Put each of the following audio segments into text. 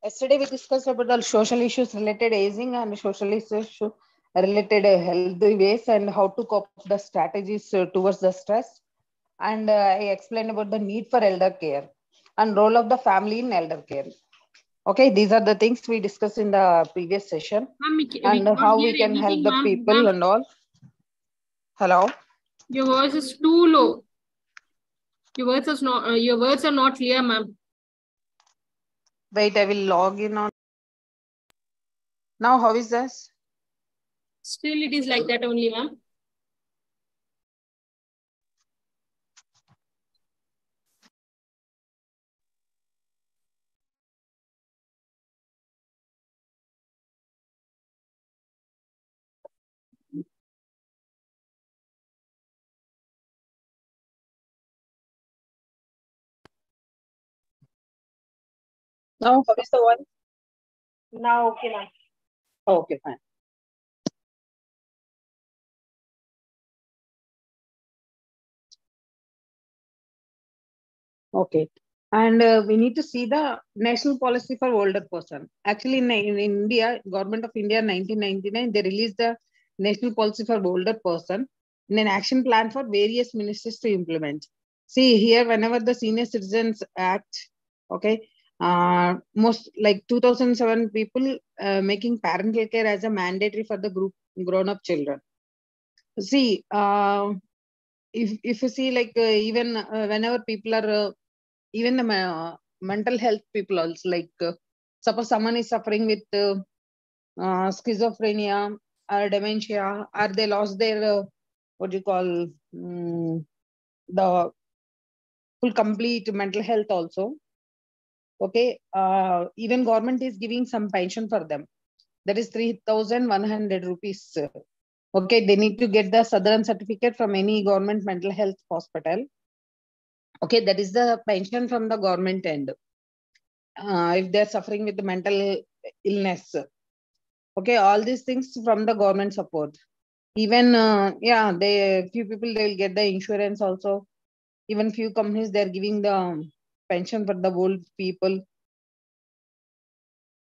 Yesterday we discussed about the social issues related aging and social issues related healthy ways and how to cope the strategies towards the stress. And I explained about the need for elder care and role of the family in elder care. Okay, these are the things we discussed in the previous session we and cannot how hear we can help anything, the ma'am. people and all. Hello. Your voice is too low. Your words are not clear, ma'am. Wait, I will log in on. Now, how is this? Still, it is like that only, ma'am. Now, how is the one? Now, okay, ma'am. Okay, fine. Okay. And we need to see the national policy for older person. Actually, in India, Government of India, 1999, they released the national policy for older person in an action plan for various ministries to implement. See here, whenever the Senior Citizens Act, okay, most like 2007 people making parental care as a mandatory for the group grown-up children. See, if you see like even whenever people are even the mental health people also like suppose someone is suffering with schizophrenia or dementia or they lost their what do you call the full complete mental health also. Okay, even government is giving some pension for them, that is 3,100 rupees. Okay, they need to get the southern certificate from any government mental health hospital. Okay, that is the pension from the government end. If they're suffering with the mental illness. Okay, all these things from the government support. Even yeah, they few people they'll get the insurance also. Even few companies they're giving the pension for the old people.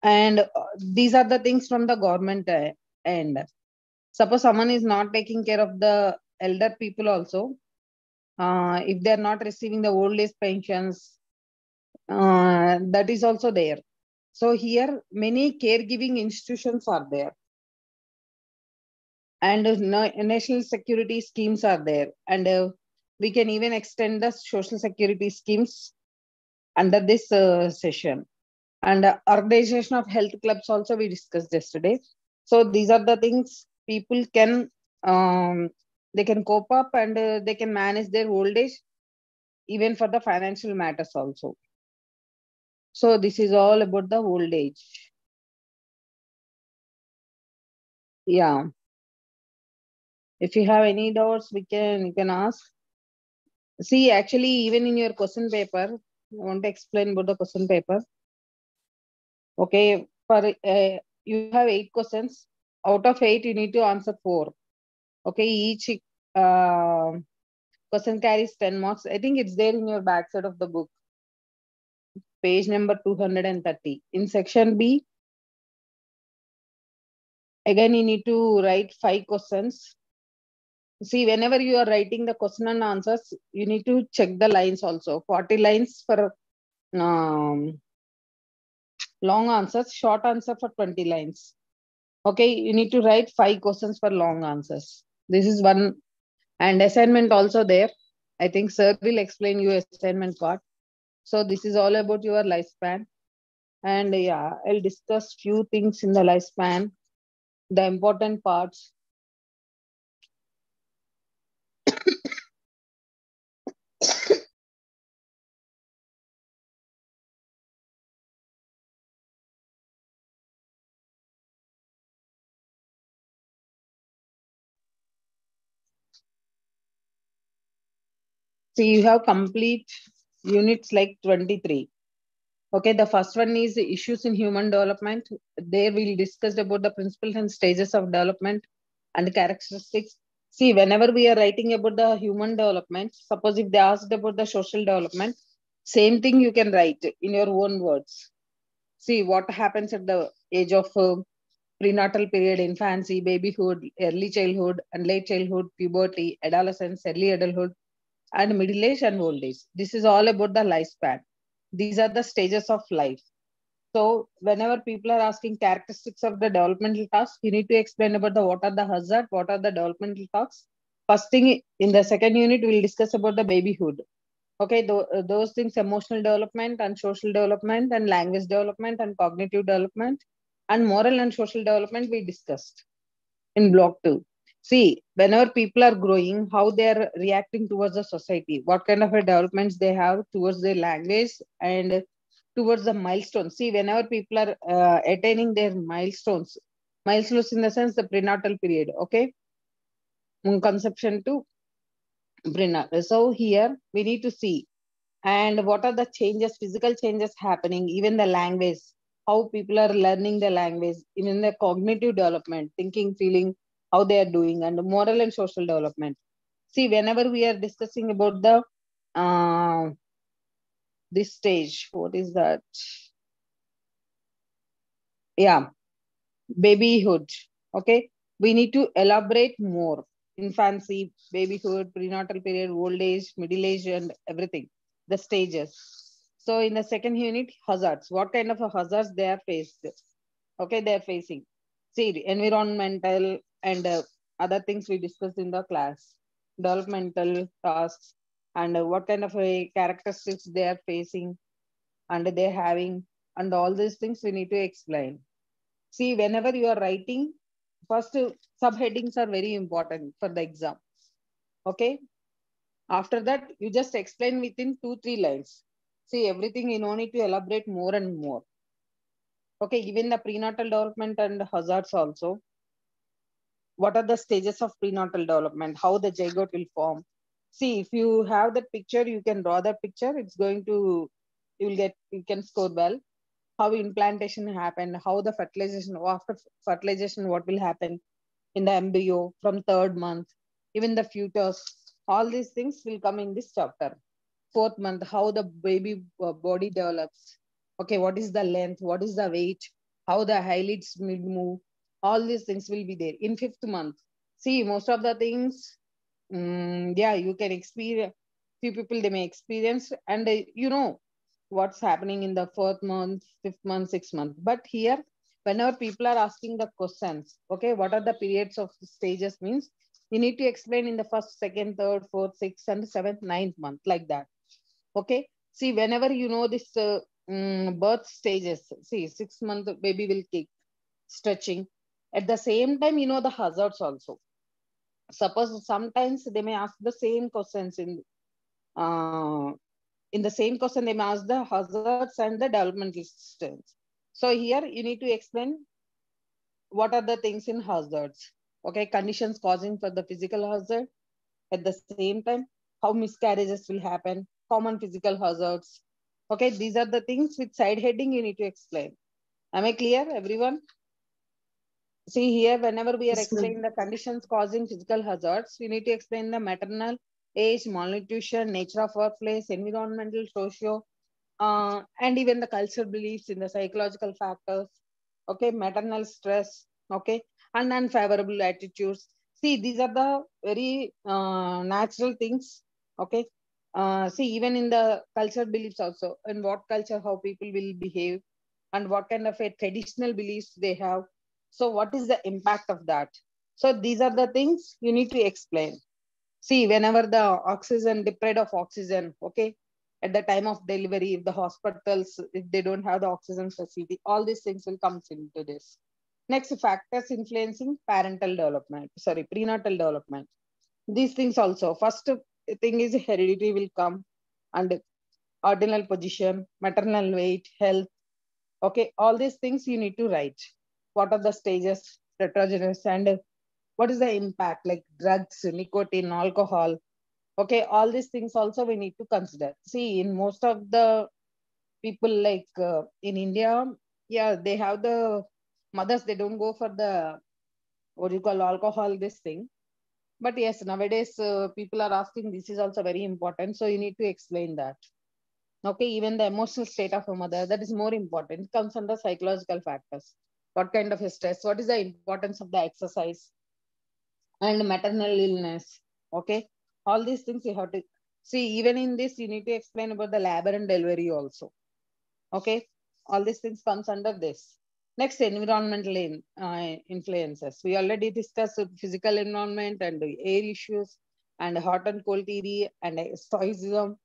And these are the things from the government end. Suppose someone is not taking care of the elder people also, if they're not receiving the old age pensions, that is also there. So here many caregiving institutions are there. And national security schemes are there. And we can even extend the social security schemes under this session. And organization of health clubs also we discussed yesterday. So these are the things people can, they can cope up and they can manage their old age, even for the financial matters also. So this is all about the old age. Yeah. If you have any doubts, you can ask. See, actually, even in your question paper, I want to explain about the question paper. Okay, for you have 8 questions. Out of 8, you need to answer 4. Okay, each question carries 10 marks. I think it's there in your backside of the book, page number 230. In section B, again, you need to write 5 questions. See, whenever you are writing the question and answers, you need to check the lines also. 40 lines for long answers, short answer for 20 lines. Okay, you need to write 5 questions for long answers. This is one. And assignment also there. I think sir will explain you assignment part. So this is all about your lifespan. And yeah, I'll discuss few things in the lifespan, the important parts. So you have complete units like 23. Okay, the first one is issues in human development. There we'll discuss about the principles and stages of development and characteristics. See, whenever we are writing about the human development, suppose if they asked about the social development, same thing you can write in your own words. See what happens at the age of prenatal period, infancy, babyhood, early childhood, and late childhood, puberty, adolescence, early adulthood, and middle age and old age. This is all about the lifespan. These are the stages of life. So whenever people are asking characteristics of the developmental tasks, you need to explain about the what are the hazard, what are the developmental tasks. First thing in the second unit, we'll discuss about the babyhood. Okay, those things: emotional development and social development and language development and cognitive development and moral and social development we discussed in block 2. See, whenever people are growing, how they are reacting towards the society, what kind of a developments they have towards their language and towards the milestones. See, whenever people are attaining their milestones in the sense the prenatal period, okay, conception to prenatal. So here we need to see and what are the changes, physical changes happening, even the language, how people are learning the language, even the cognitive development, thinking, feeling, how they are doing, and the moral and social development. See, whenever we are discussing about the this stage, what is that? Yeah, babyhood. Okay, we need to elaborate more. Infancy, babyhood, prenatal period, old age, middle age, and everything. The stages. So in the second unit, hazards. What kind of a hazards they are faced? Okay, they are facing. See, environmental and other things we discussed in the class. Developmental tasks and what kind of a characteristics they are facing and they're having and all these things we need to explain. See, whenever you are writing, first subheadings are very important for the exam. Okay. After that, you just explain within 2-3 lines. See, everything you don't need to elaborate more and more. Okay, even the prenatal development and hazards also. What are the stages of prenatal development? How the zygote will form? See, if you have that picture, you can draw that picture. It's going to, you can score well. How implantation happen, how the fertilization, after fertilization, what will happen in the embryo from third month, even the fetus, all these things will come in this chapter. Fourth month, how the baby body develops. Okay, what is the length, what is the weight, how the eyelids will move, all these things will be there. In fifth month, see, most of the things, yeah, you can experience, few people they may experience, and you know what's happening in the fourth month, fifth month, sixth month. But here, whenever people are asking the questions, okay, what are the periods of the stages means, you need to explain in the first, second, third, fourth, sixth, and seventh, ninth month, like that. Okay. See, whenever you know this birth stages, see, 6 month baby will kick, stretching. At the same time, you know the hazards also. Suppose sometimes they may ask the same questions in the same question they may ask the hazards and the developmental systems. So here you need to explain what are the things in hazards. Okay, conditions causing for the physical hazard. At the same time, how miscarriages will happen, common physical hazards. Okay, these are the things with side heading you need to explain. Am I clear, everyone? See here, whenever we are Yes, explaining ma'am. the conditions causing physical hazards, we need to explain the maternal age, malnutrition, nature of workplace, environmental, socio, and even the cultural beliefs in the psychological factors. Okay, maternal stress. Okay, and unfavorable attitudes. See, these are the very natural things. Okay, see, even in the cultural beliefs also, in what culture, how people will behave, and what kind of a traditional beliefs they have. So what is the impact of that? So these are the things you need to explain. See, whenever the oxygen, deprived of oxygen, okay, at the time of delivery, if the hospitals, if they don't have the oxygen facility, all these things will come into this. Next, factors influencing parental development, sorry, prenatal development. These things also. First thing is heredity will come, and ordinal position, maternal weight, health. Okay, all these things you need to write. What are the stages, heterogeneous, and what is the impact, like drugs, nicotine, alcohol. Okay, all these things also we need to consider. See, in most of the people, like in India, yeah, they have the mothers, they don't go for the, what do you call, alcohol, this thing. But yes, nowadays people are asking, this is also very important. So you need to explain that. Okay, even the emotional state of a mother, that is more important. It comes under psychological factors. What kind of stress? What is the importance of the exercise? And maternal illness. Okay, all these things you have to see. Even in this, you need to explain about the labor and delivery also. Okay, all these things comes under this. Next, environmental influences. We already discussed physical environment and the air issues and hot and cold theory and stoicism,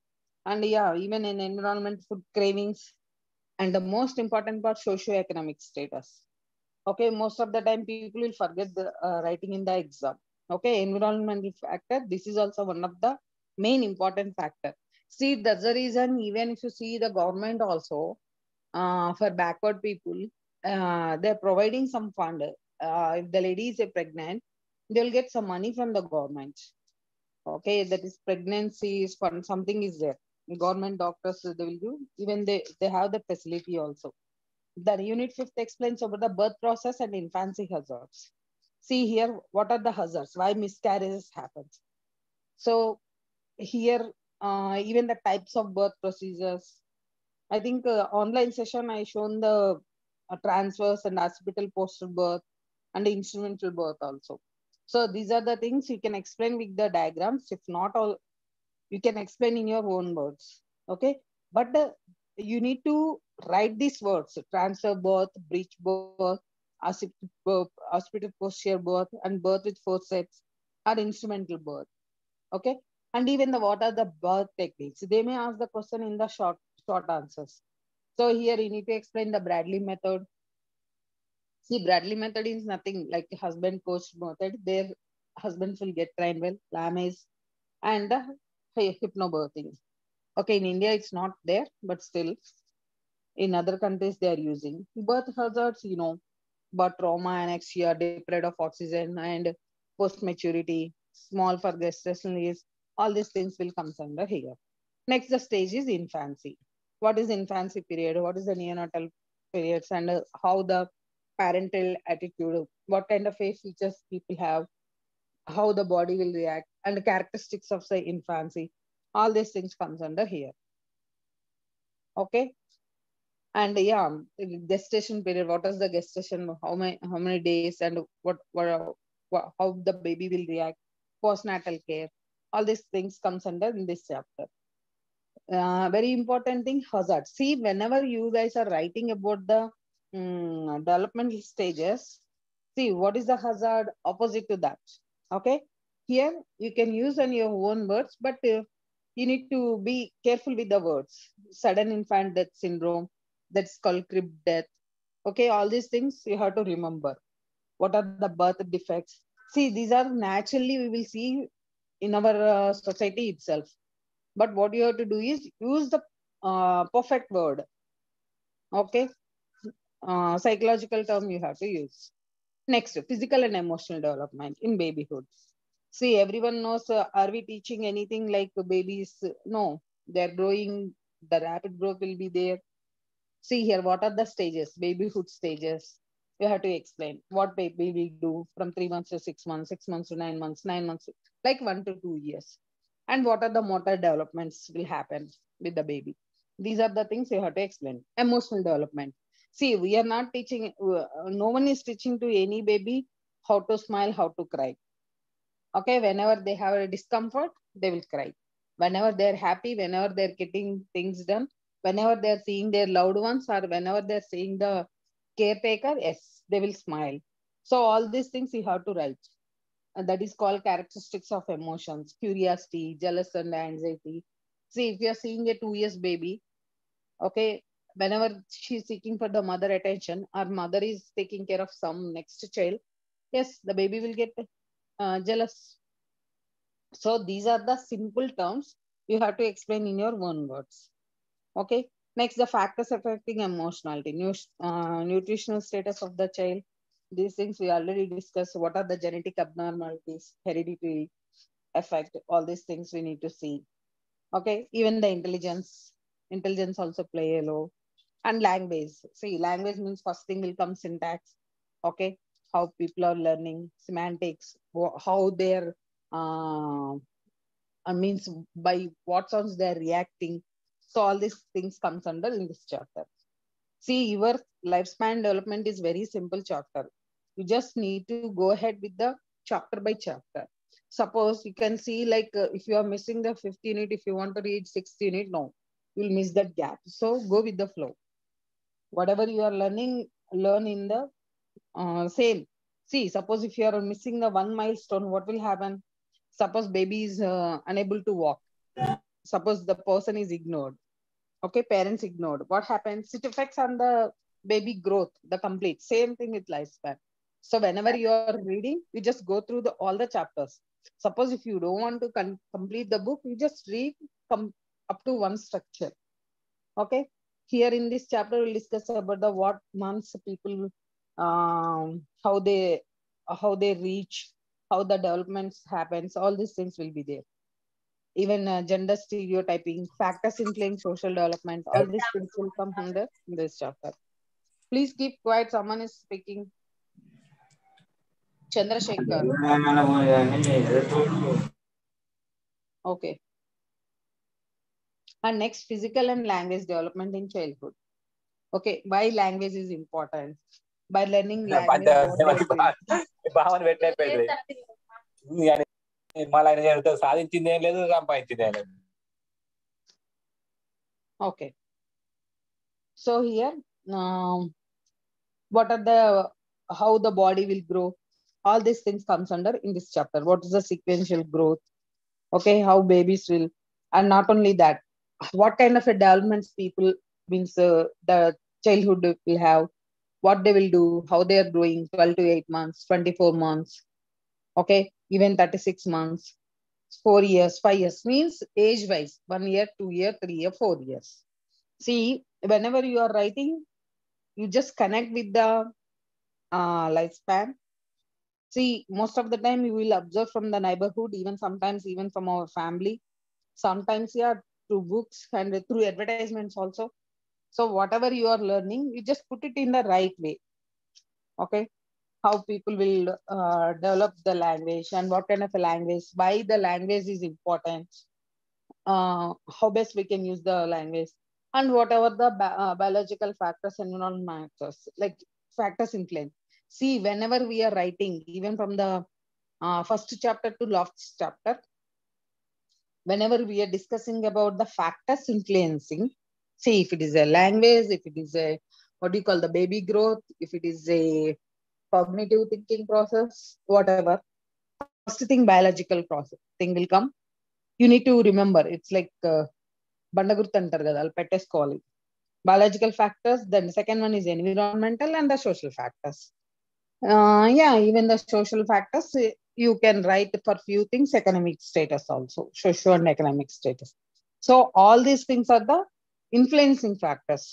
and yeah, even in environment, food cravings, and the most important part, socio-economic status. Okay, most of the time people will forget the writing in the exam. Okay, environmental factor, this is also one of the main important factor. See, that's the reason, even if you see the government also, for backward people, they're providing some fund. If the lady is a pregnant, they'll get some money from the government. Okay, that is pregnancy is fund, something is there. Government doctors, they will do, even they have the facility also. The unit fifth explains about the birth process and infancy hazards. See here, what are the hazards? Why miscarriages happens? So here, even the types of birth procedures. I think online session I shown the transfers and hospital postal birth and instrumental birth also. So these are the things you can explain with the diagrams. If not all, you can explain in your own words. Okay, but you need to write these words: transfer birth, breech birth, hospital posture birth, and birth with forceps, or instrumental birth. Okay, and even the what are the birth techniques, they may ask the question in the short answers. So here you need to explain the Bradley method. See, Bradley method is nothing like husband coach method. Their husbands will get trained well, Lames, and the hypnobirthing. Okay, in India it's not there, but still in other countries they are using. Birth hazards, birth trauma, anorexia, deprived of oxygen, and post maturity, small for gestational age. All these things will come under here. Next, the stage is infancy. What is infancy period? What is the neonatal periods, and how the parental attitude, what kind of face features people have, how the body will react, and the characteristics of the infancy. All these things comes under here. Okay. And yeah, gestation period. What is the gestation? How many days, and how the baby will react? Postnatal care. All these things comes under in this chapter. Very important thing, hazard. See, whenever you guys are writing about the developmental stages, see what is the hazard opposite to that. Okay, here you can use on your own words, but you need to be careful with the words. Sudden infant death syndrome, that's called crib death. Okay, all these things you have to remember. What are the birth defects? See, these are naturally we will see in our society itself. But what you have to do is use the perfect word. Okay, psychological term you have to use. Next, physical and emotional development in babyhood. See, everyone knows, are we teaching anything like babies? No, they're growing, the rapid growth will be there. See here, what are the stages, babyhood stages? You have to explain what baby will do from 3 months to 6 months, 6 months to 9 months, 9 months, like 1 to 2 years. And what are the motor developments will happen with the baby. These are the things you have to explain. Emotional development. See, we are not teaching, no one is teaching to any baby how to smile, how to cry. Okay, whenever they have a discomfort, they will cry. Whenever they're happy, whenever they're getting things done, whenever they're seeing their loved ones, or whenever they're seeing the caretaker, yes, they will smile. So all these things you have to write. And that is called characteristics of emotions: curiosity, jealous, and anxiety. See, if you're seeing a 2 years baby, okay, whenever she's seeking for the mother attention, or mother is taking care of some next child, yes, the baby will get jealous. So these are the simple terms you have to explain in your own words. Okay. Next, the factors affecting emotionality, nutritional status of the child. These things we already discussed. What are the genetic abnormalities, hereditary effect? All these things we need to see. Okay. Even the intelligence also play a role. And language. See, language means first thing will come syntax. Okay. How people are learning, semantics, how they're means by what sounds they're reacting. So all these things comes under in this chapter. See, your lifespan development is very simple chapter. You just need to go ahead with the chapter by chapter. Suppose you can see like if you are missing the 5th unit, if you want to read 6th unit, no, you'll miss that gap. So go with the flow. Whatever you are learning, learn in the same. See, suppose if you are missing the one milestone, what will happen? Suppose baby is unable to walk. Suppose the person is ignored. Okay, parents ignored. What happens? It affects on the baby growth, the complete. Same thing with lifespan. So whenever you are reading, you just go through all the chapters. Suppose if you don't want to complete the book, you just read up to one structure. Okay. Here in this chapter, we'll discuss about the what months people, how they reach, how the developments happens. All these things will be there. Even gender stereotyping, factors influencing social development, all these things will come under this chapter. Please keep quiet. Someone is speaking. Chandrasekhar. Okay. And next, physical and language development in childhood. Okay, why language is important? By learning language, what they will bring. Okay. So here, what are the how the body will grow? All these things comes under in this chapter. What is the sequential growth? Okay, how babies will, and not only that, what kind of a developments people means the childhood will have, what they will do, how they are growing, 12 to 8 months, 24 months, okay, even 36 months, 4 years, 5 years, means age wise, 1 year, 2 year, 3 year, 4 years. See, whenever you are writing, you just connect with the lifespan. See, most of the time you will observe from the neighborhood, even sometimes even from our family, sometimes yeah, through books and through advertisements also. So whatever you are learning, you just put it in the right way. Okay, how people will develop the language and what kind of a language, why the language is important, how best we can use the language, and whatever the biological factors, environmental factors, like factors influence. See, whenever we are writing, even from the first chapter to last chapter, whenever we are discussing about the factors influencing, see if it is a language, if it is a, what do you call, the baby growth, if it is a cognitive thinking process, whatever, first thing biological process thing will come. You need to remember, it's like బండగుర్తు అంటారు కదా, వాళ్ళు పెట్టేసుకోవాలి. Biological factors, then the second one is environmental and the social factors. Yeah, even the social factors, you can write for few things, economic status also, social and economic status. So all these things are the influencing factors.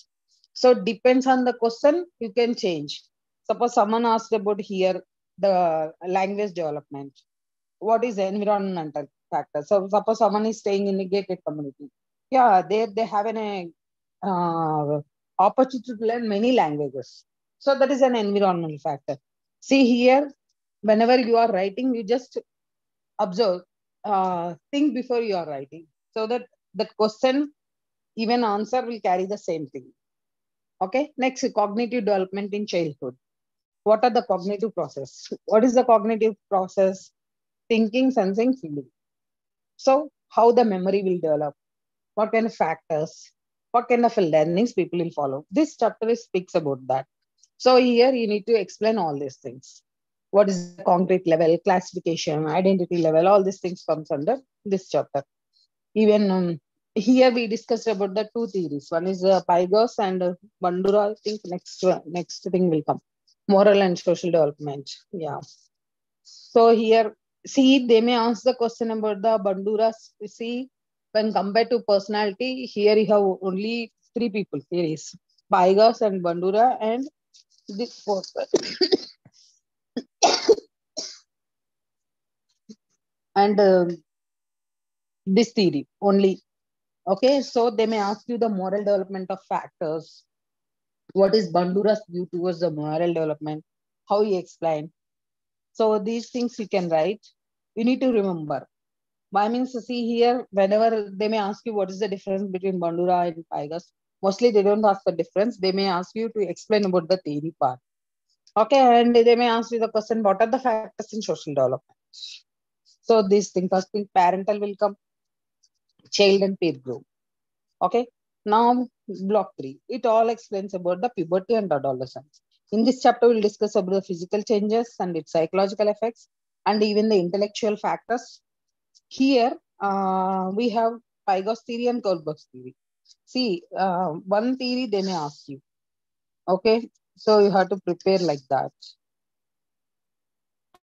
So depends on the question, you can change. Suppose someone asked about here the language development. What is the environmental factor? So suppose someone is staying in a gated community. Yeah, they have an opportunity to learn many languages. So that is an environmental factor. See here, whenever you are writing, you just observe, think before you are writing, so that the question, even answer will carry the same thing. Okay, next, cognitive development in childhood. What are the cognitive process? What is the cognitive process? Thinking, sensing, feeling. So how the memory will develop, what kind of factors, what kind of learnings people will follow. This chapter speaks about that. So here you need to explain all these things. What is the concrete level, classification, identity level, all these things comes under this chapter. Even here we discussed about the two theories. One is Pygos and Bandura. I think next thing will come. Moral and social development. Yeah. So here, see, they may ask the question about the Banduras. See, when compared to personality, here you have only three people. Here is Paigas and Bandura and this person. And this theory only. Okay, so they may ask you the moral development of factors. What is Bandura's view towards the moral development? How he explained. So these things you can write. You need to remember. Why means, see here, whenever they may ask you what is the difference between Bandura and Pygus, mostly they don't ask the difference. They may ask you to explain about the theory part. Okay, and they may ask you the question, what are the factors in social development? So this thing, first thing, parental will come, child and peer group. Okay, now block 3. It all explains about the puberty and adolescence. In this chapter, we'll discuss about the physical changes and its psychological effects and even the intellectual factors. Here, we have Pygo's theory and Kohlberg's theory. See, one theory they may ask you. Okay, so you have to prepare like that.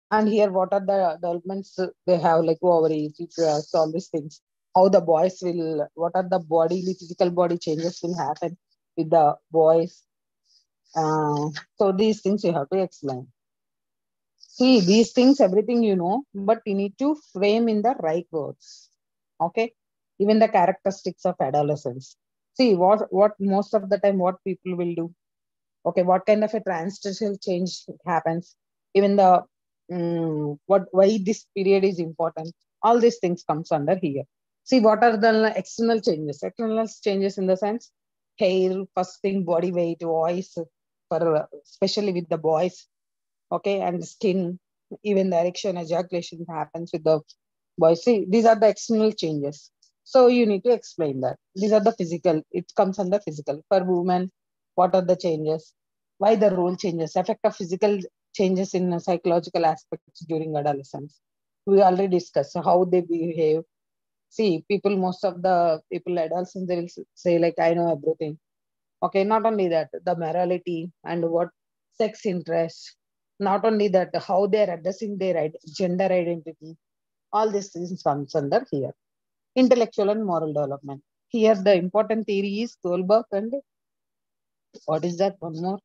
And here, what are the developments they have, like ovaries, uterus, all these things. How the boys will, what are the bodily, physical body changes will happen with the boys. So these things you have to explain. See, these things, everything you know, but you need to frame in the right words. Okay. Even the characteristics of adolescence. See, what most of the time, what people will do. Okay, what kind of a transitional change happens? Even the what why this period is important. All these things comes under here. See, what are the external changes? External changes in the sense hair, first thing, body weight, voice, for especially with the boys. Okay, and skin, even the erection, ejaculation happens with the boys. See, these are the external changes. So you need to explain that. These are the physical. It comes under physical. For women, what are the changes? Why the role changes? Effect of physical changes in psychological aspects during adolescence. We already discussed how they behave. See, people, most of the people, adolescents, they will say like, I know everything. Okay, not only that, the morality and what sex interest. Not only that, how they are addressing their gender identity. All these things comes under here. Intellectual and moral development. Here, the important theory is Kohlberg and what is that? One more.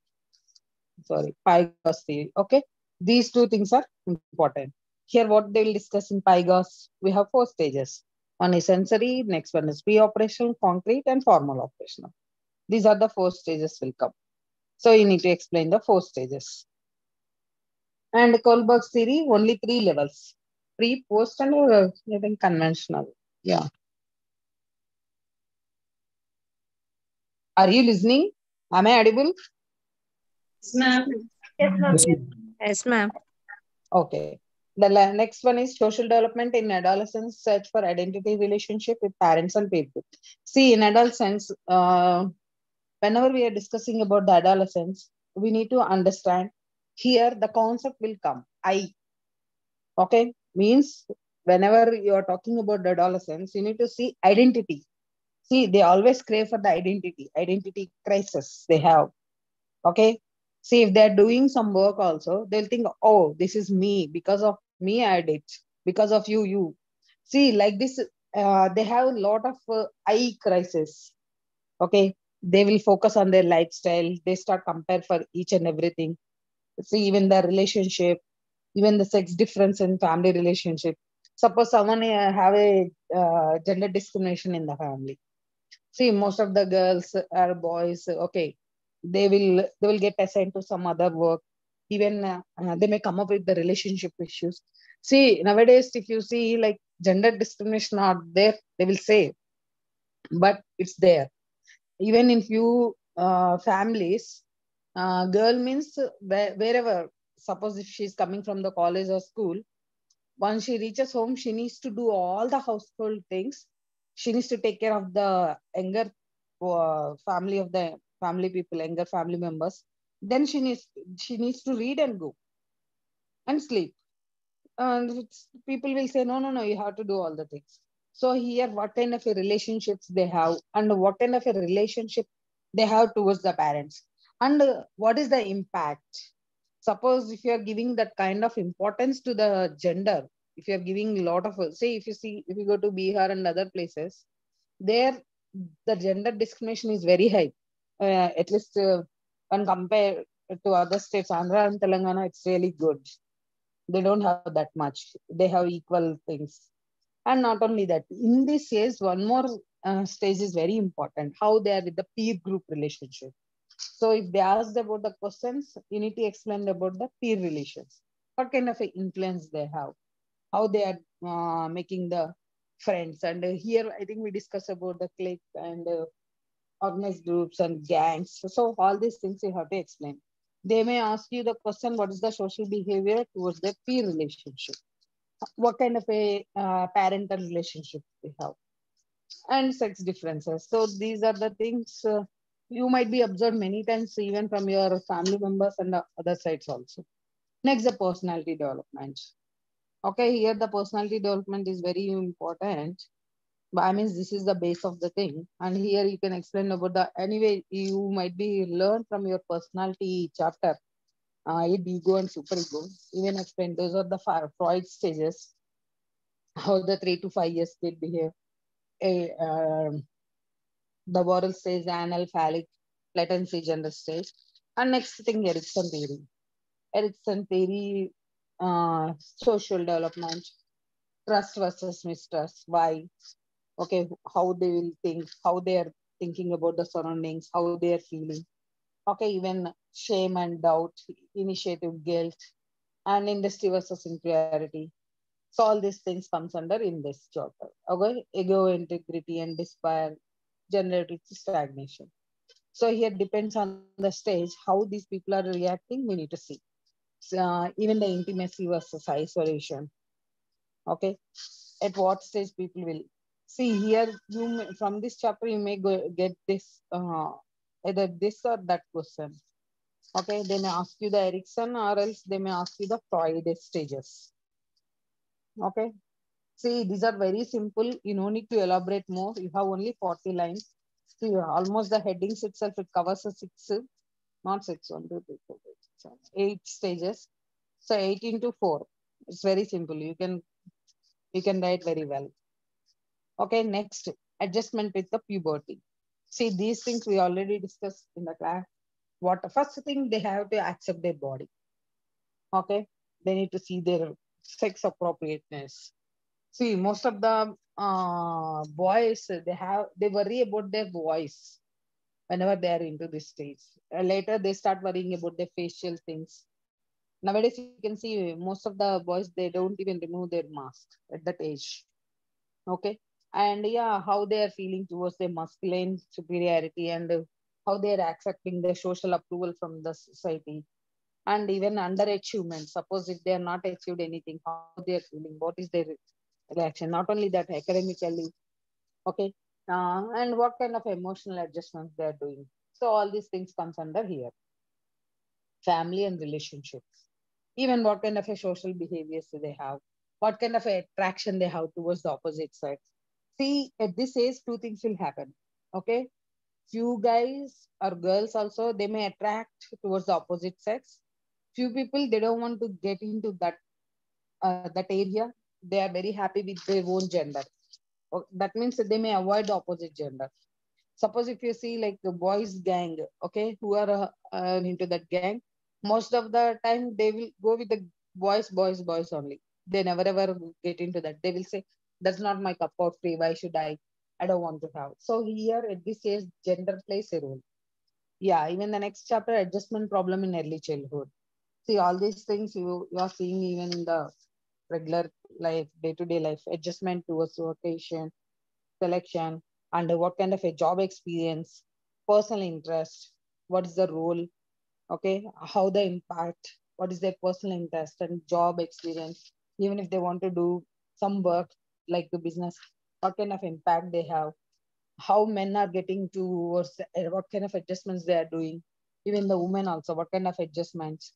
Sorry, Pygo's theory. Okay, these two things are important. Here, what they will discuss in Pygo's, we have 4 stages. One is sensory, next one is pre-operational, concrete, and formal operational. These are the 4 stages will come. So you need to explain the 4 stages. And Kohlberg's theory, only 3 levels. Pre, post, and I think conventional. Yeah. Are you listening? Am I audible? Yes, ma'am. Yes, ma'am. Yes, Yes. ma'am. Yes, ma'am. Okay. The next one is social development in adolescence, search for identity relationship with parents and people. See, in adolescence, whenever we are discussing about the adolescence, we need to understand here the concept will come. I, okay, means whenever you are talking about the adolescence, you need to see identity. See, they always crave for the identity crisis they have. Okay. See, if they're doing some work also, they'll think, oh, this is me. Because of me, I did. Because of you, you. See, like this, they have a lot of I crisis. Okay. They will focus on their lifestyle. They start compare for each and everything. See, even the relationship, even the sex difference in family relationship. Suppose someone have a gender discrimination in the family. See, most of the girls are boys. Okay, they will get assigned to some other work. Even they may come up with the relationship issues. See, nowadays, if you see like gender discrimination out there, they will say, but it's there. Even in few families, girl means wherever. Suppose if she's coming from the college or school, once she reaches home, she needs to do all the household things. She needs to take care of the younger family of the family people, younger family members. Then she needs to read and go and sleep. And people will say, no, no, no, you have to do all the things. So here, what kind of a relationships they have, and what kind of a relationship they have towards the parents, and what is the impact. Suppose if you are giving that kind of importance to the gender, if you are giving a lot of, say, if you go to Bihar and other places, there the gender discrimination is very high. At least when compared to other states, Andhra and Telangana, it's really good. They don't have that much. They have equal things. And not only that, in this case, one more stage is very important, how they are with the peer group relationship. So if they asked about the questions, you need to explain about the peer relations. What kind of a influence they have, how they are making the friends. And here, I think we discuss about the clique and organized groups and gangs. So all these things you have to explain. They may ask you the question, what is the social behavior towards the peer relationship? What kind of a parental relationship they have? And sex differences. So these are the things you might be observed many times, even from your family members and the other sides also. Next, the personality development. Okay, here the personality development is very important. But I mean, this is the base of the thing. And here you can explain about the, anyway, you might be learn from your personality chapter, ego and superego. Even explain those are the Freud stages, how the 3 to 5 years kid behave. A, the oral stage, anal, phallic, latency, gender stage. And next thing, Erickson theory. Erickson theory, social development, trust versus mistrust. Why? Okay, how they will think, how they are thinking about the surroundings, how they are feeling. Okay, even shame and doubt, initiative, guilt, and industry versus inferiority. So all these things comes under in this chapter. Okay, ego, integrity, and despair, generative stagnation. So here depends on the stage, how these people are reacting, we need to see. Even the intimacy versus isolation. Okay, at what stage people will see here. You may, from this chapter you may get this either this or that question. Okay, they may ask you the Erickson or else they may ask you the Freud stages. Okay, see, these are very simple. You no need to elaborate more. You have only 40 lines. See, almost the headings itself, it covers a six, not six, 1, 2, 3, 4, 5, 6, 7, 8 stages. So 8 into 4. It's very simple. You can write very well. Okay, next, adjustment with the puberty. See, these things we already discussed in the class. What the first thing, they have to accept their body. Okay, they need to see their sex appropriateness. See, most of the boys, they worry about their voice whenever they are into this stage. Later, they start worrying about their facial things. Nowadays, you can see most of the boys, they don't even remove their mask at that age. Okay, and yeah, how they are feeling towards their masculine superiority, and how they are accepting the social approval from the society, and even underachievement. Suppose if they are not achieved anything, how they are feeling, what is their reaction? Not only that, academically. Okay, and what kind of emotional adjustments they are doing. So all these things comes under here. Family and relationships, even what kind of a social behaviors do they have, what kind of a attraction they have towards the opposite sex. See, at this age, two things will happen. Okay, few guys or girls also, they may attract towards the opposite sex. Few people, they don't want to get into that area. They are very happy with their own gender. That means that they may avoid the opposite gender. Suppose if you see like the boys gang, okay, who are into that gang, most of the time they will go with the boys only. They never ever get into that. They will say, that's not my cup of tea. Why should I? I don't want to have. So here at this age, gender plays a role. Yeah, even the next chapter, adjustment problem in early childhood. See, all these things you are seeing even in the regular life, day-to-day life, adjustment towards vocation, selection, and what kind of a job experience, personal interest, what is the role, okay, how the impact, what is their personal interest and job experience, even if they want to do some work like the business, what kind of impact they have, how men are getting towards what kind of adjustments they are doing, even the women also, what kind of adjustments.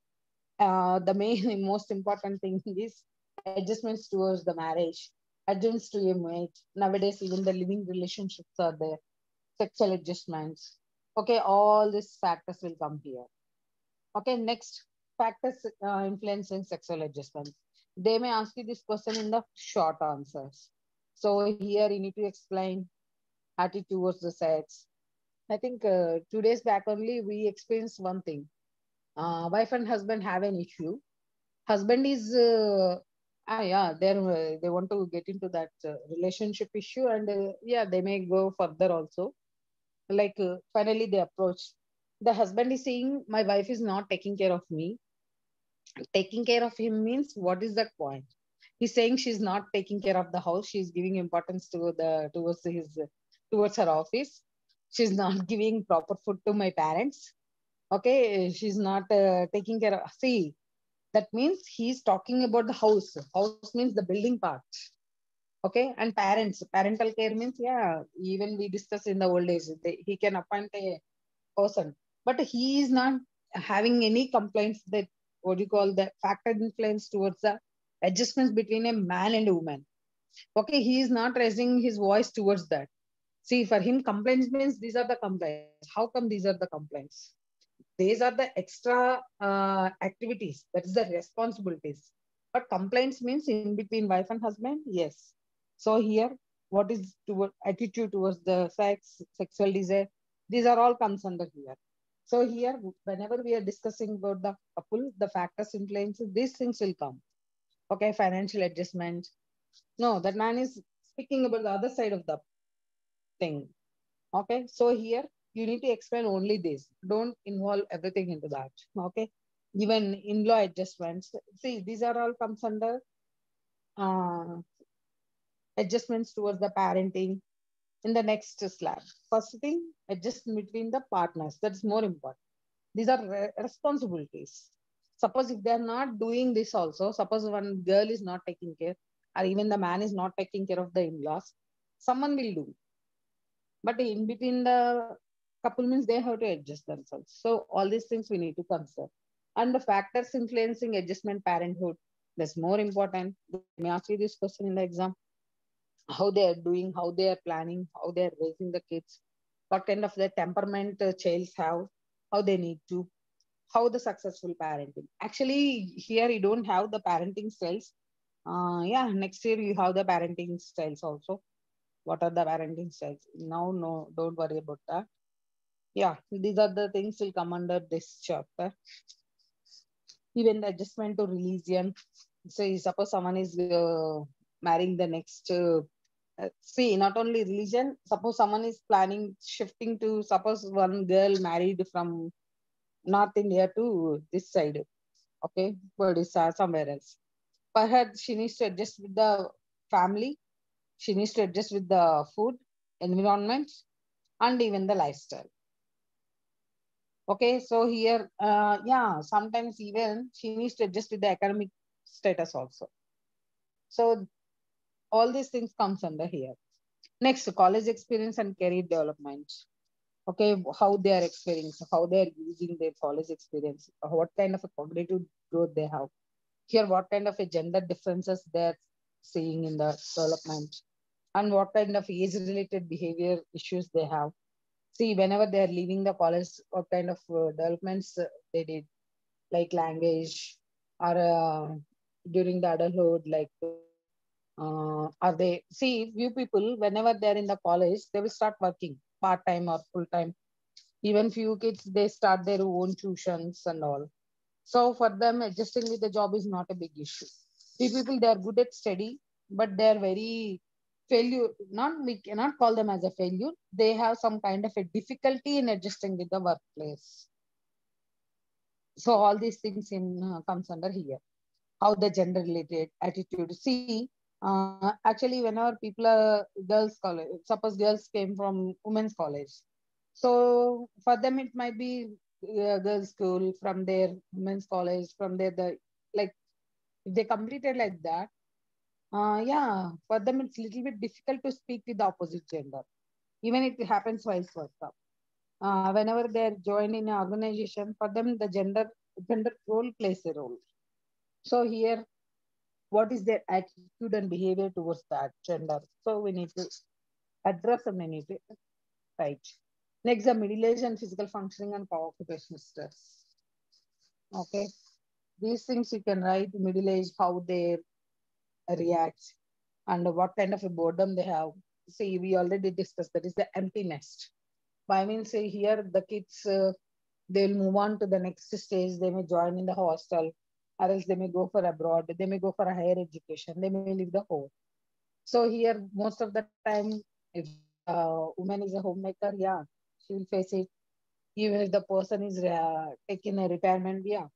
The main most important thing is adjustments towards the marriage, adjustments to your mate. Nowadays, even the living relationships are there, sexual adjustments. Okay, all these factors will come here. Okay, next, factors influencing sexual adjustments. They may ask you this question in the short answers. So here you need to explain attitude towards the sex. I think 2 days back only we experienced one thing. Wife and husband have an issue. Husband is yeah, they want to get into that relationship issue, and yeah, they may go further also. Like finally they approach. The husband is saying, my wife is not taking care of me. Taking care of him means, what is that point? He's saying she's not taking care of the house. She's giving importance to the towards her office. She's not giving proper food to my parents. Okay, she's not taking care of. See, that means he's talking about the house. House means the building part. Okay, and parents, parental care means, yeah, even we discussed in the old days, he can appoint a person, but he is not having any complaints that what do you call the factor influence towards the adjustments between a man and a woman. Okay, he is not raising his voice towards that. See, for him, complaints means these are the complaints. How come these are the complaints? These are the extra activities. That is the responsibilities. But complaints means in between wife and husband. Yes. So here, what is toward attitude towards the sex, sexual desire? These are all comes under here. So here, whenever we are discussing about the couple, the factors influences, these things will come. Okay, financial adjustment. No, that man is speaking about the other side of the thing. Okay, so here you need to explain only this. Don't involve everything into that. Okay, even in-law adjustments. See, these are all comes under uh, adjustments towards the parenting in the next slab. First thing, adjust between the partners. That's more important. These are responsibilities. Suppose if they are not doing this also, suppose one girl is not taking care, or even the man is not taking care of the in-laws, someone will do. But in between the couple means they have to adjust themselves. So all these things we need to consider. And the factors influencing adjustment parenthood, that's more important. They may ask you this question in the exam. How they are doing, how they are planning, how they are raising the kids, what kind of the temperament childs have, how they need to, how the successful parenting. Actually, here you don't have the parenting styles. Yeah, next year you have the parenting styles also. What are the parenting styles? Now, no, don't worry about that. Yeah, these are the things will come under this chapter. Even the adjustment to religion. Say, suppose someone is marrying the next. See, not only religion. Suppose someone is planning shifting to. Suppose one girl married from North India to this side. Okay, but it's somewhere else. Perhaps she needs to adjust with the family. She needs to adjust with the food, environment, and even the lifestyle. Okay, so here, yeah, sometimes even she needs to adjust with the academic status also. So all these things comes under here. Next, college experience and career development. Okay, how they are experiencing, how they are using their college experience, what kind of a cognitive growth they have. Here, what kind of a gender differences they're seeing in the development, and what kind of age-related behavior issues they have. See, whenever they are leaving the college, what kind of developments they did, like language, or during the adulthood, like are they see few people whenever they're in the college, they will start working part time or full time. Even few kids they start their own tuitions and all. So for them, adjusting with the job is not a big issue. Few people they are good at study, but they are very failure. Not we cannot call them as a failure. They have some kind of a difficulty in adjusting with the workplace. So all these things in comes under here. How the gender related attitude. See, actually, whenever people are girls college, suppose girls came from women's college, so for them it might be girls school from their women's college from their the like if they completed like that. Yeah, for them it's little bit difficult to speak with the opposite gender. Even it happens vice versa. Whenever they're joined in an organization, for them the gender role plays a role. So here what is their attitude and behavior towards that gender. So we need to address and we need to right. Next, the middle age and physical functioning and occupational stress. Okay, these things you can write middle age, how they react, and what kind of a boredom they have. See, we already discussed that is the empty nest. I mean, say here the kids they'll move on to the next stage. They may join in the hostel, or else they may go for abroad. They may go for a higher education. They may leave the home. So here, most of the time, if the woman is a homemaker, yeah, she will face it. Even if the person is taking a retirement, yeah.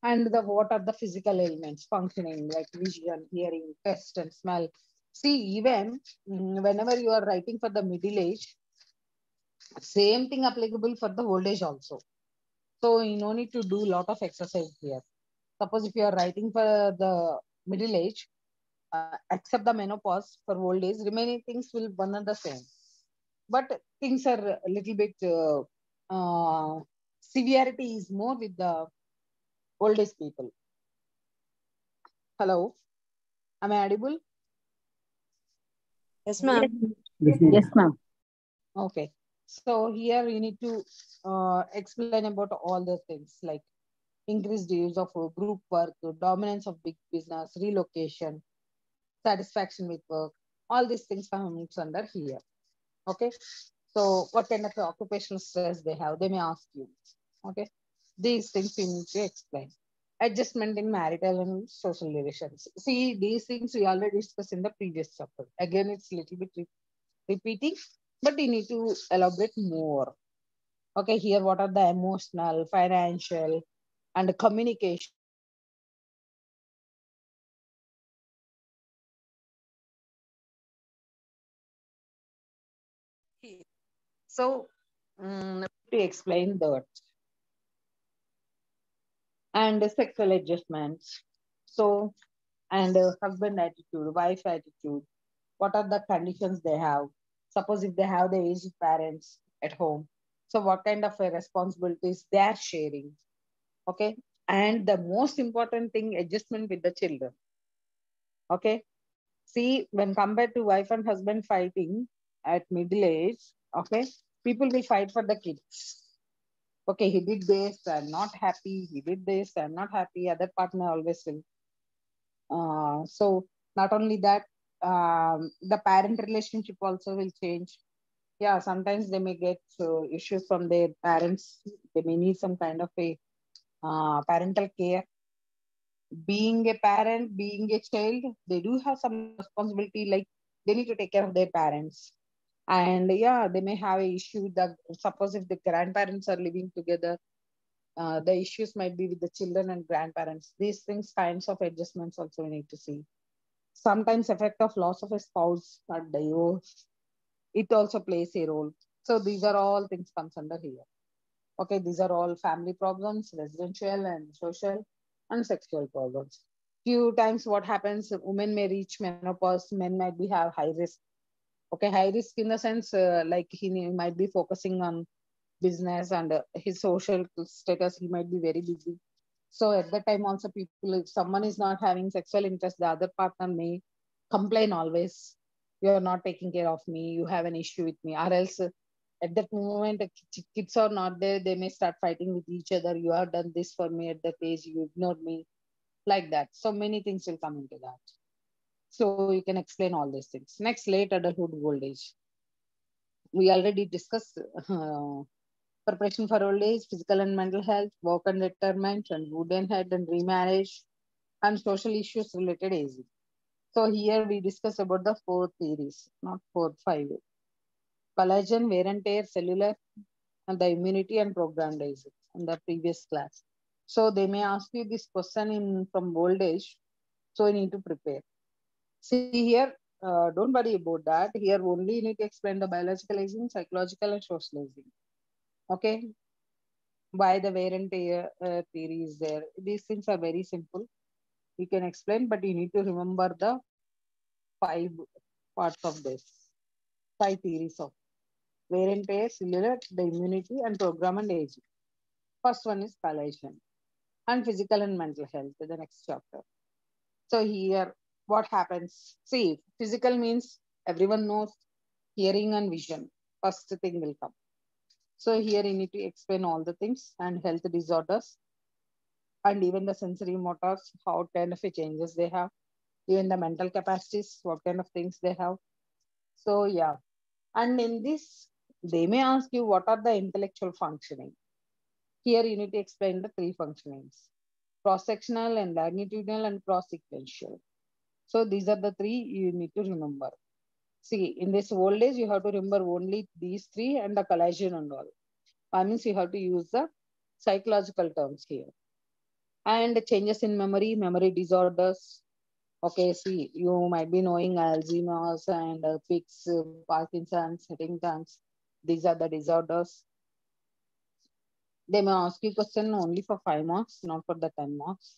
And the what are the physical elements functioning like vision, hearing, taste, and smell. See, even whenever you are writing for the middle age, same thing applicable for the old age also. So you no need to do lot of exercise here. Suppose if you are writing for the middle age, except the menopause for old age, remaining things will one and the same. But things are a little bit severity is more with the old age people. Hello, am I audible? Yes, Yes. ma'am. Yes, ma'am. Okay. So here you need to explain about all the things like increased use of group work, dominance of big business, relocation, satisfaction with work. All these things comes under here. Okay. So what kind of occupational stress they have, they may ask you. Okay. These things you need to explain. Adjustment in marital and social relations. See, these things we already discussed in the previous chapter. Again, it's a little bit repeating, but you need to elaborate more. Okay, here what are the emotional, financial, and communication, social skills, and here. So, to explain that and sexual adjustments. So, and husband attitude, wife attitude. What are the conditions they have? Suppose if they have the aged parents at home, so what kind of responsibilities they are sharing? Okay, and the most important thing, adjustment with the children. Okay, see, when compared to wife and husband fighting at middle age, okay, people will fight for the kids. Okay, he did this, I'm not happy. He did this, I'm not happy. Other partner always will. So not only that, the parent relationship also will change. Yeah, sometimes they may get issues from their parents. They may need some kind of a parental care. Being a parent, being a child, they do have some responsibility, like they need to take care of their parents. And yeah, they may have a issue with the, suppose if the grandparents are living together, the issues might be with the children and grandparents. These things, kinds of adjustments also we need to see. Sometimes effect of loss of a spouse or divorce, it also plays a role. So these are all things comes under here. Okay, these are all family problems, residential and social and sexual problems. Few times what happens, women may reach menopause, men might be have high risk. Okay, high risk in the sense like might be focusing on business and his social status, he might be very busy. So at that time also people, if someone is not having sexual interest, the other partner may complain always, you are not taking care of me, you have an issue with me, or else at that moment kids are not there, they may start fighting with each other, you have done this for me at that age, you ignored me, like that. So many things will come into that. So you can explain all these things. Next, late adulthood, old age. We already discussed preparation for old age, physical and mental health, work and retirement, and wooden head and remarriage, and social issues related aging. So here we discuss about the four theories, not four, five. Collagen, wear and tear, cellular, and the immunity and programmed aging in the previous class. So they may ask you this question in from old age. So you need to prepare. See here, don't worry about that. Here only you need to explain the biological aging, psychological and social aging. Okay, why the wear and tear theory is there. These things are very simple. You can explain, but you need to remember the five parts of this, five theories of wear and tear, cellular, the immunity, and program and aging. First one is palliation and physical and mental health, the next chapter. So here, what happens? See, physical means everyone knows hearing and vision. First thing will come. So here you need to explain all the things and health disorders and even the sensory motors, how kind of a changes they have, even the mental capacities, what kind of things they have. So yeah, and in this, they may ask you what are the intellectual functioning. Here you need to explain the three functionings: cross-sectional and longitudinal and cross-sequential. So these are the three you need to remember. See, in this old age, you have to remember only these three and the collagen and all. I means you have to use the psychological terms here. And changes in memory disorders. Okay, see, you might be knowing Alzheimer's and Pick's, Parkinson's, Huntington's. These are the disorders. They may ask you question only for 5 marks, not for the 10 marks.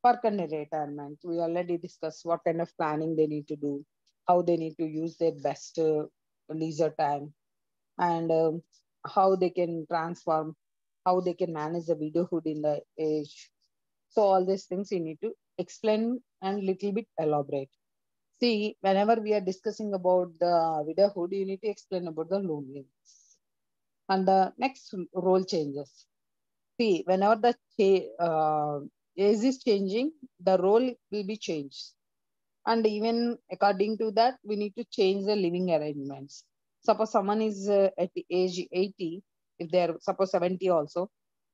Work and retirement. We already discussed what kind of planning they need to do, how they need to use their best leisure time, and how they can transform, how they can manage the widowhood in the age. So all these things you need to explain and little bit elaborate. See, whenever we are discussing about the widowhood, you need to explain about the loneliness. And the next role changes. See, whenever the age is changing, the role will be changed. And even according to that, we need to change the living arrangements. Suppose someone is at the age 80, if they're suppose 70 also,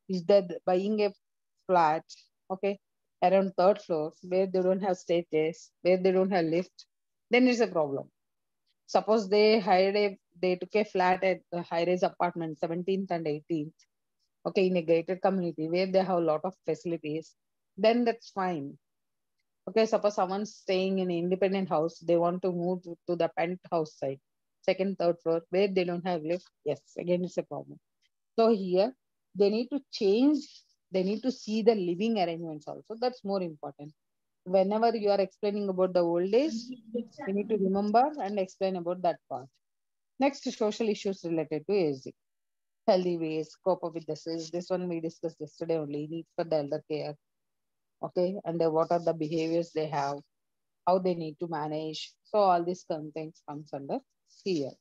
is that buying a flat, okay, around third floor where they don't have staircase, where they don't have lift, then it's a problem. Suppose they took a flat at the high-rise apartment, 17th and 18th, okay, in a gated community where they have a lot of facilities, then that's fine. Okay, suppose someone's staying in an independent house, they want to move to the penthouse side, second, third floor, where they don't have lift. Yes, again, it's a problem. So here, they need to change, they need to see the living arrangements also. That's more important. Whenever you are explaining about the old age, you need to remember and explain about that part. Next, social issues related to aging. Healthy ways, cope up with this. This one we discussed yesterday only, need for the elder care. Okay, and what are the behaviors they have, how they need to manage. So all these things comes under here.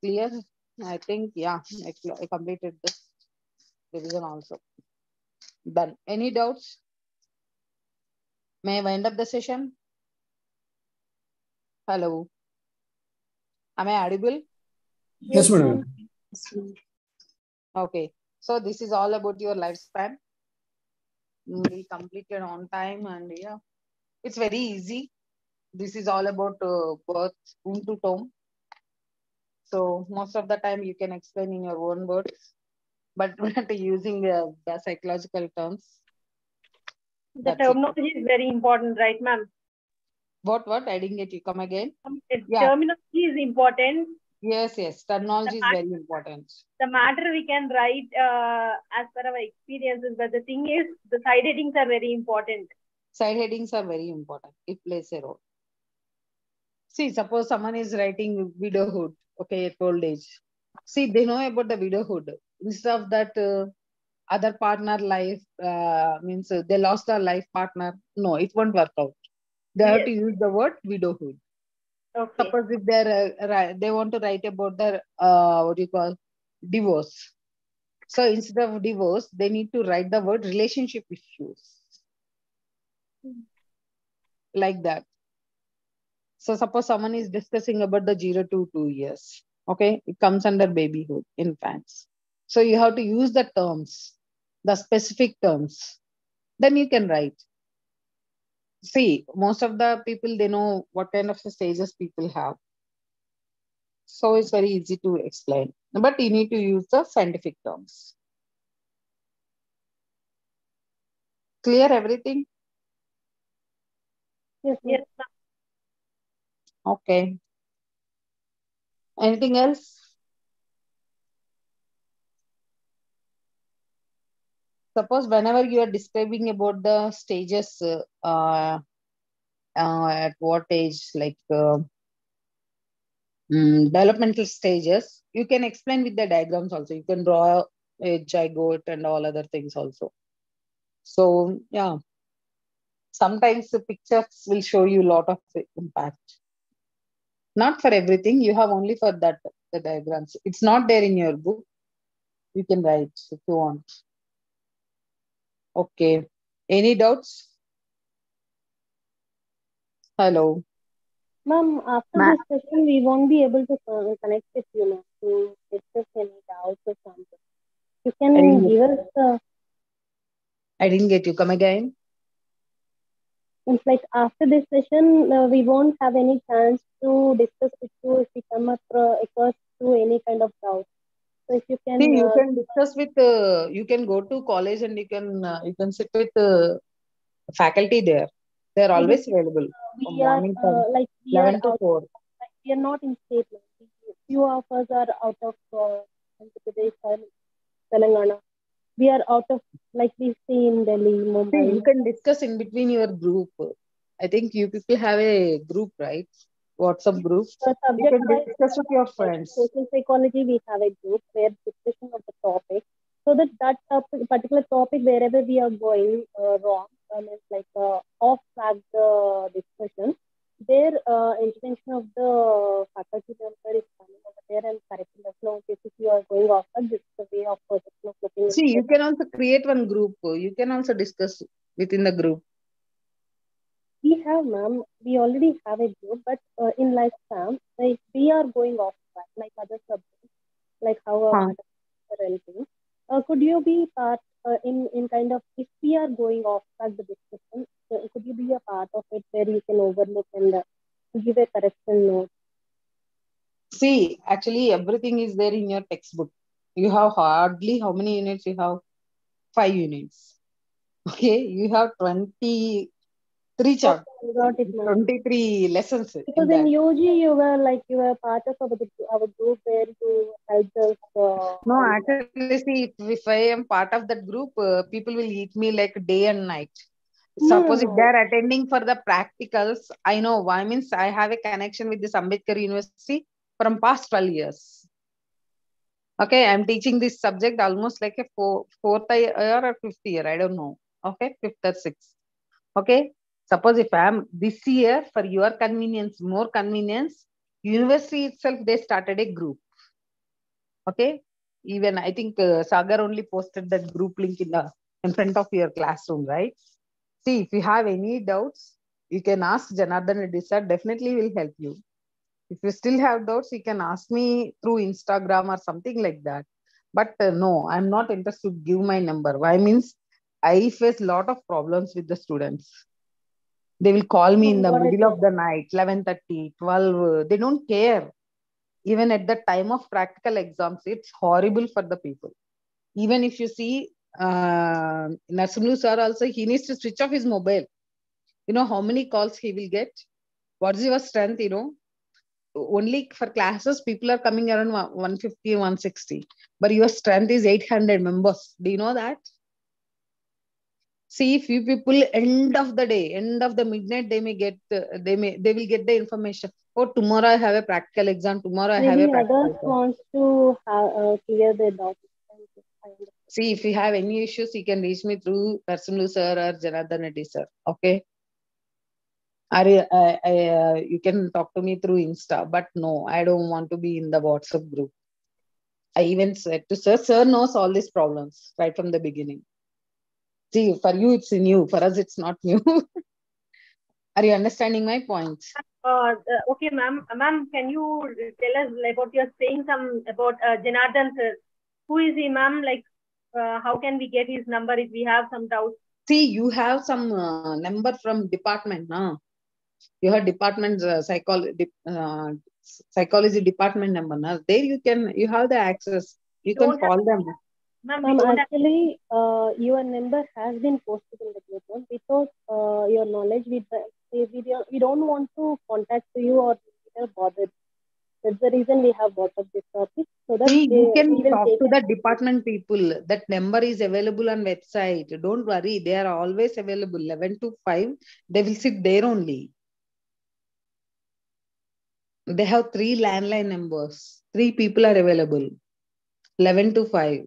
Clear? I think, yeah, I completed this revision also. Done. Any doubts? May I wind up the session? Hello. Am I audible? Yes, madam. Okay. So this is all about your lifespan. We completed on time and yeah, it's very easy. This is all about birth, womb to tomb. So most of the time you can explain in your own words, but not using the psychological terms. The That's it. terminology is very important, right, ma'am? What? I didn't get you. Come again. Yeah. Terminology is important. Yes. Terminology is very important. The matter we can write as per our experiences, but the thing is, the side headings are very important. Side headings are very important. It plays a role. See, suppose someone is writing widowhood, okay, at old age. See, they know about the widowhood. Instead of that, other partner life means they lost their life partner. No, it won't work out. They have to use the word widowhood. Okay. Suppose if they want to write about their what do you call divorce. So instead of divorce, they need to write the word relationship issues. Like that. So suppose someone is discussing about the 0 to 2 years. Okay, it comes under babyhood, infants. So you have to use the terms, the specific terms. Then you can write. See, most of the people, they know what kind of stages people have. So it's very easy to explain. But you need to use the scientific terms. Clear everything? Yes. Okay. Anything else? Suppose whenever you are describing about the stages, at what age, like developmental stages, you can explain with the diagrams also. You can draw a zygote and all other things also. So yeah, sometimes the pictures will show you a lot of impact. Not for everything, you have only for that, the diagrams. It's not there in your book. You can write if you want. Okay. Any doubts? Hello. Ma'am, after this session, we won't be able to connect with you now to discuss any doubts or something. You can give us I didn't get you. Come again. It's like after this session, we won't have any chance to discuss with you if we come across to any kind of doubt. So if you can, See, you can discuss with, you can go to college and you can sit with faculty there. They're see, always available from we are morning time, like we are 11 to out. 4. Like, we are not in state. Few of us are out of Andhra Pradesh and Telangana. We are out of, like we stay in Delhi, See, Mumbai. you can discuss in between your group. I think you people have a group, right? WhatsApp group. You Subject can wise, discuss with your like friends. social psychology, we have a group where discussion of the topic. So that topic, particular topic, wherever we are going wrong, means like off track the discussion, their intervention of the faculty member is coming over there and correcting us. No, this is you are going off track. This is the way of perception of looking into See, you the. can also create one group. You can also discuss within the group. We have, ma'am. We already have a group, but in lifetime, like we are going off track, like other subjects, like how our Huh. mathematics or anything. Could you be part in kind of, if we are going off track the discussion, could you be a part of it where you can overlook and give a correction note? See, actually, everything is there in your textbook. You have hardly how many units you have? 5 units. Okay, you have 23 Okay, chapters, I got it, ma'am. 23 lessons in Because in that. UG, you were part of our group where you helped us. No, And actually, see, if I am part of that group, people will eat me like day and night. no, Suppose if they no, are attending for the practicals, I know why. Means I have a connection with this Ambedkar University from past 12 years. Okay, I'm teaching this subject almost like a fourth year or fifth year. I don't know. Okay, fifth or sixth. Okay, suppose if I'm this year for your convenience, more convenience, university itself they started a group. Okay, even I think Sagar only posted that group link in front of your classroom, right? See, if you have any doubts, you can ask Janardhan Reddy sir. Definitely will help you. If you still have doubts, you can ask me through Instagram or something like that. But no, I'm not interested to give my number. Why means I face lot of problems with the students. They will call me in the got it, middle ma'am. of the night, 11:30, 12. They don't care. Even at the time of practical exams, it's horrible for the people. Even if you see Narsimlu sir also, he needs to switch off his mobile. You know how many calls he will get? What's your strength, only for classes, people are coming around 150, 160. But your strength is 800 members. Do you know that? See, few people end of the day, end of the midnight, they will get the information. Oh, tomorrow I have a practical exam. Tomorrow I have a Maybe practical others exam. wants to clear their doubts. See, if you have any issues, you can reach me through Narsimlu sir or Janardhan Reddy sir. Okay. You can talk to me through Insta, but no, I don't want to be in the WhatsApp group. I even said to sir knows all these problems right from the beginning. See, for you it's new, for us it's not new. Are you understanding my point? Okay, ma'am. Ma'am, can you tell us like what you're saying some about Janardhan sir? Who is he, ma'am? Like, how can we get his number if we have some doubts? See, you have some number from department, no? You have department psychology department number, no? There you have the access. We You can don't have, call them. ma'am. We Ma'am, don't have. actually, your number has been posted in the group. Ma'am. Without your knowledge, we don't want to contact you or we are bothered. That's the reason we have brought up this topic so that See, you we can will talk take to the an action. department people. That number is available on website. Don't worry, they are always available. 11 to 5, they will sit there only. They have 3 landline numbers. 3 people are available. 11 to 5.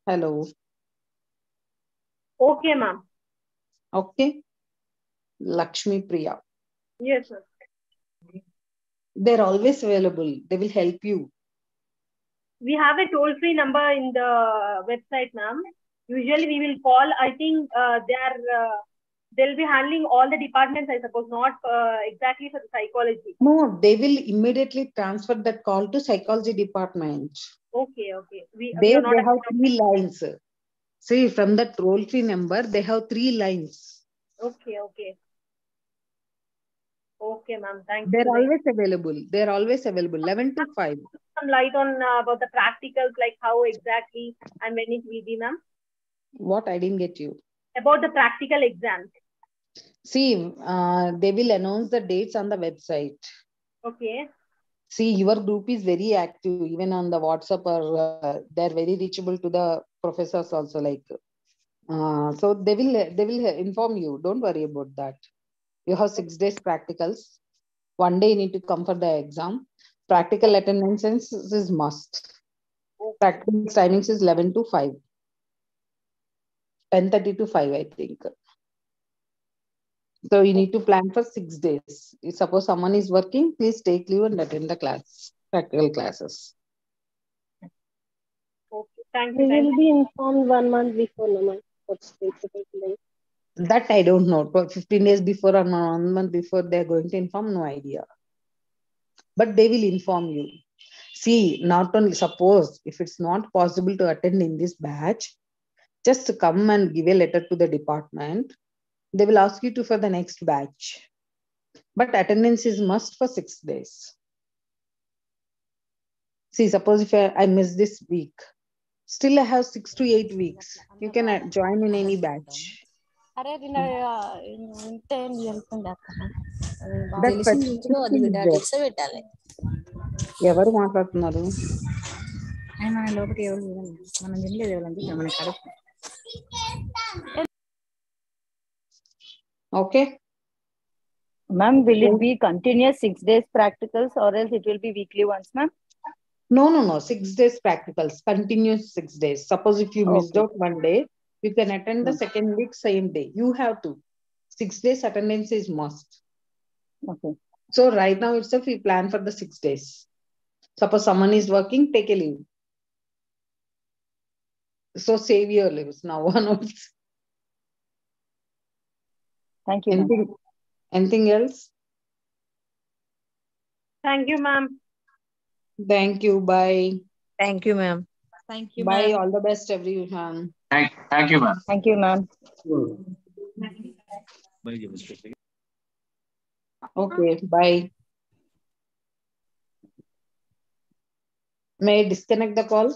Hello. Okay, ma'am. Okay. Lakshmi Priya. Yes, sir. They're always available. They will help you. We have a toll-free number in the website, ma'am. Usually we will call. I think they'll be handling all the departments, I suppose, not exactly for the psychology. No, they will immediately transfer that call to psychology department. Okay, okay. We There are not. they have 3 lines. See, from that toll-free number, they have 3 lines. Okay, okay. Okay, ma'am. Thank you. They're always available. They're always available. 11 to 5. Some light on about the practicals, like how exactly and when it will be, ma'am. What? I didn't get you. About the practical exams. See, they will announce the dates on the website. Okay. See, your group is very active, even on the WhatsApp, or they're very reachable to the professors also. Like, so they will inform you. Don't worry about that. You have 6 days practicals. One day you need to come for the exam. Practical attendance is must. Practical timings is 11 to 5. 10:30 to 5, I think. So you need to plan for 6 days. If suppose someone is working, please take leave and attend the class, practical classes. Okay. Thank We you. will be informed 1 month before, no, ma'am. That I don't know. 15 days before or 1 month before they're going to inform, no idea. But they will inform you. See, not only suppose if it's not possible to attend in this batch, just come and give a letter to the department. They will ask you to for the next batch. But attendance is must for 6 days. See, suppose if I miss this week, still I have 6 to 8 weeks. You can join in any batch. That ఎవరు మాట్లాడుతున్నారు? Okay. Ma'am, will it be continuous 6 days practicals or else it will be weekly once, ma'am? No. 6 days practicals, continuous 6 days. Suppose if you missed out one day, you can attend the second week same day. You have to. 6 days attendance is must. Okay. So right now itself we plan for the 6 days. Suppose someone is working, take a leave. So save your leaves now onwards. Thank you. Anything else? Thank you, ma'am. Thank you. Bye. Thank you, ma'am. Thank you, Bye. ma'am. All the best, everyone. Thank you, ma'am. Thank you, ma'am. Okay. Bye. May I disconnect the call?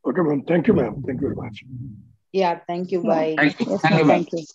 Okay, ma'am. Thank you, ma'am. Thank you very much. Yeah. Thank you. Bye. Thank you. Yes, Thank you, ma'am. ma'am. Thank you.